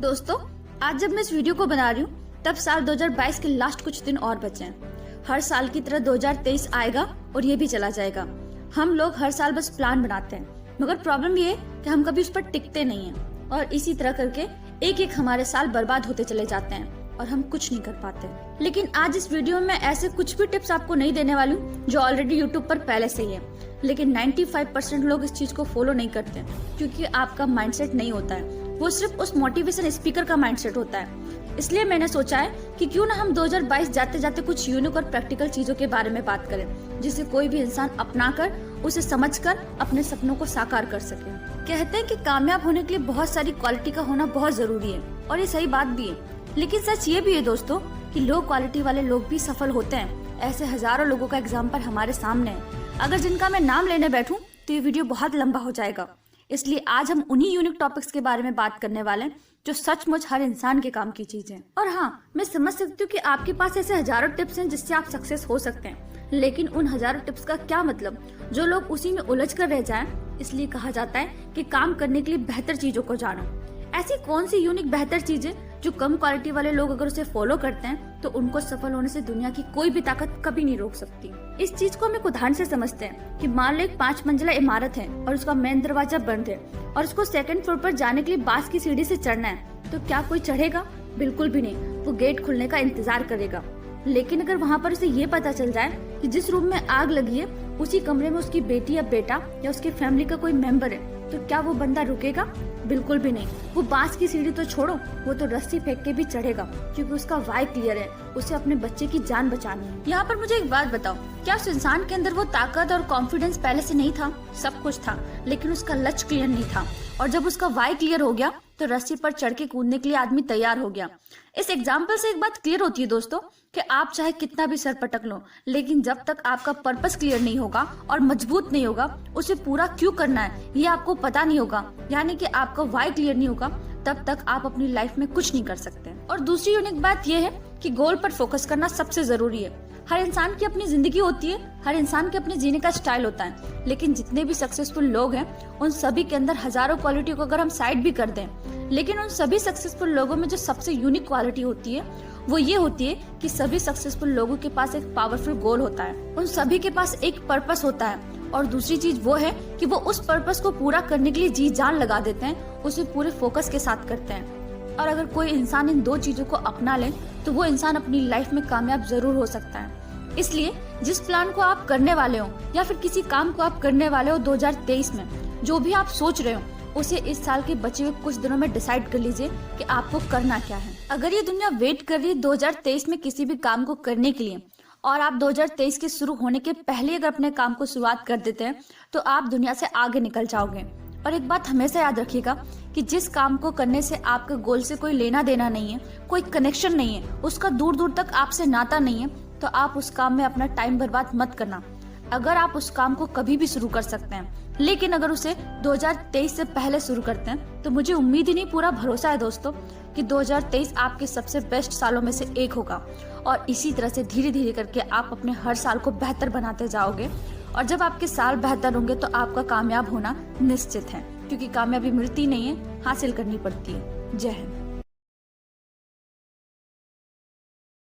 दोस्तों, आज जब मैं इस वीडियो को बना रही हूँ तब साल 2022 के लास्ट कुछ दिन और बचे हैं। हर साल की तरह 2023 आएगा और ये भी चला जाएगा। हम लोग हर साल बस प्लान बनाते हैं, मगर प्रॉब्लम ये है कि हम कभी उस पर टिकते नहीं हैं और इसी तरह करके एक एक हमारे साल बर्बाद होते चले जाते हैं और हम कुछ नहीं कर पाते। लेकिन आज इस वीडियो में ऐसे कुछ भी टिप्स आपको नहीं देने वाली हूँ जो ऑलरेडी यूट्यूब पर पहले से ही है, लेकिन 95% लोग इस चीज को फॉलो नहीं करते क्योंकि आपका माइंडसेट नहीं होता है, वो सिर्फ उस मोटिवेशन स्पीकर का माइंडसेट होता है। इसलिए मैंने सोचा है कि क्यों ना हम 2022 जाते जाते कुछ यूनिक और प्रैक्टिकल चीजों के बारे में बात करें जिसे कोई भी इंसान अपना कर उसे समझकर अपने सपनों को साकार कर सके। कहते हैं कि कामयाब होने के लिए बहुत सारी क्वालिटी का होना बहुत जरूरी है और ये सही बात भी है, लेकिन सच ये भी है दोस्तों कि लो क्वालिटी वाले लोग भी सफल होते हैं। ऐसे हजारों लोगों का एग्जाम्पल हमारे सामने है। अगर जिनका मैं नाम लेने बैठूं तो ये वीडियो बहुत लंबा हो जाएगा, इसलिए आज हम उन्हीं यूनिक टॉपिक्स के बारे में बात करने वाले हैं जो सचमुच हर इंसान के काम की चीज है। और हाँ, मैं समझ सकती हूँ कि आपके पास ऐसे हजारों टिप्स हैं जिससे आप सक्सेस हो सकते हैं, लेकिन उन हजारों टिप्स का क्या मतलब जो लोग उसी में उलझ कर रह जाएं। इसलिए कहा जाता है कि काम करने के लिए बेहतर चीजों को जानो। ऐसी कौन सी यूनिक बेहतर चीजें जो कम क्वालिटी वाले लोग अगर उसे फॉलो करते हैं तो उनको सफल होने से दुनिया की कोई भी ताकत कभी नहीं रोक सकती। इस चीज को हम एक उदाहरण से समझते हैं कि मान लो एक 5 मंजिला इमारत है और उसका मेन दरवाजा बंद है और उसको सेकंड फ्लोर पर जाने के लिए बांस की सीढ़ी से चढ़ना है, तो क्या कोई चढ़ेगा? बिल्कुल भी नहीं। वो गेट खुलने का इंतजार करेगा। लेकिन अगर वहाँ पर उसे ये पता चल जाए कि जिस रूम में आग लगी है उसी कमरे में उसकी बेटी या बेटा या उसकी फैमिली का कोई मेंबर है, तो क्या वो बंदा रुकेगा? बिल्कुल भी नहीं। वो बांस की सीढ़ी तो छोड़ो, वो तो रस्सी फेंक के भी चढ़ेगा क्योंकि उसका वाई क्लियर है, उसे अपने बच्चे की जान बचानी है। यहाँ पर मुझे एक बात बताओ, क्या उस इंसान के अंदर वो ताकत और कॉन्फिडेंस पहले से नहीं था? सब कुछ था, लेकिन उसका लक्ष्य क्लियर नहीं था। और जब उसका वाई क्लियर हो गया तो रस्सी पर चढ़ के कूदने के लिए आदमी तैयार हो गया। इस एग्जाम्पल से एक बात क्लियर होती है दोस्तों कि आप चाहे कितना भी सर पटक लो, लेकिन जब तक आपका पर्पस क्लियर नहीं होगा और मजबूत नहीं होगा, उसे पूरा क्यों करना है ये आपको पता नहीं होगा, यानी कि आपका वाई क्लियर नहीं होगा, तब तक आप अपनी लाइफ में कुछ नहीं कर सकते। और दूसरी यूनिक बात यह है कि गोल पर फोकस करना सबसे जरूरी है। हर इंसान की अपनी जिंदगी होती है, हर इंसान के अपने जीने का स्टाइल होता है, लेकिन जितने भी सक्सेसफुल लोग हैं उन सभी के अंदर हजारों क्वालिटी को अगर हम साइड भी कर दें, लेकिन उन सभी सक्सेसफुल लोगों में जो सबसे यूनिक क्वालिटी होती है वो ये होती है कि सभी सक्सेसफुल लोगों के पास एक पावरफुल गोल होता है, उन सभी के पास एक पर्पस होता है। और दूसरी चीज वो है कि वो उस पर्पस को पूरा करने के लिए जी जान लगा देते हैं, उसे पूरे फोकस के साथ करते हैं। और अगर कोई इंसान इन दो चीजों को अपना ले तो वो इंसान अपनी लाइफ में कामयाब जरूर हो सकता है। इसलिए जिस प्लान को आप करने वाले हो या फिर किसी काम को आप करने वाले हो 2023 में, जो भी आप सोच रहे हो उसे इस साल के बचे हुए कुछ दिनों में डिसाइड कर लीजिए कि आपको करना क्या है। अगर ये दुनिया वेट कर रही है 2023 में किसी भी काम को करने के लिए और आप 2023 के शुरू होने के पहले अगर अपने काम को शुरुआत कर देते हैं तो आप दुनिया से आगे निकल जाओगे। और एक बात हमेशा याद रखिएगा कि जिस काम को करने से आपके गोल से कोई लेना देना नहीं है, कोई कनेक्शन नहीं है, उसका दूर दूर तक आपसे नाता नहीं है, तो आप उस काम में अपना टाइम बर्बाद मत करना। अगर आप उस काम को कभी भी शुरू कर सकते हैं, लेकिन अगर उसे 2023 से पहले शुरू करते हैं तो मुझे उम्मीद ही नहीं, पूरा भरोसा है दोस्तों कि 2023 आपके सबसे बेस्ट सालों में से एक होगा। और इसी तरह से धीरे धीरे करके आप अपने हर साल को बेहतर बनाते जाओगे। और जब आपके साल बेहतर होंगे तो आपका कामयाब होना निश्चित है, क्योंकि कामयाबी मिलती नहीं है, हासिल करनी पड़ती है। जय हिंद।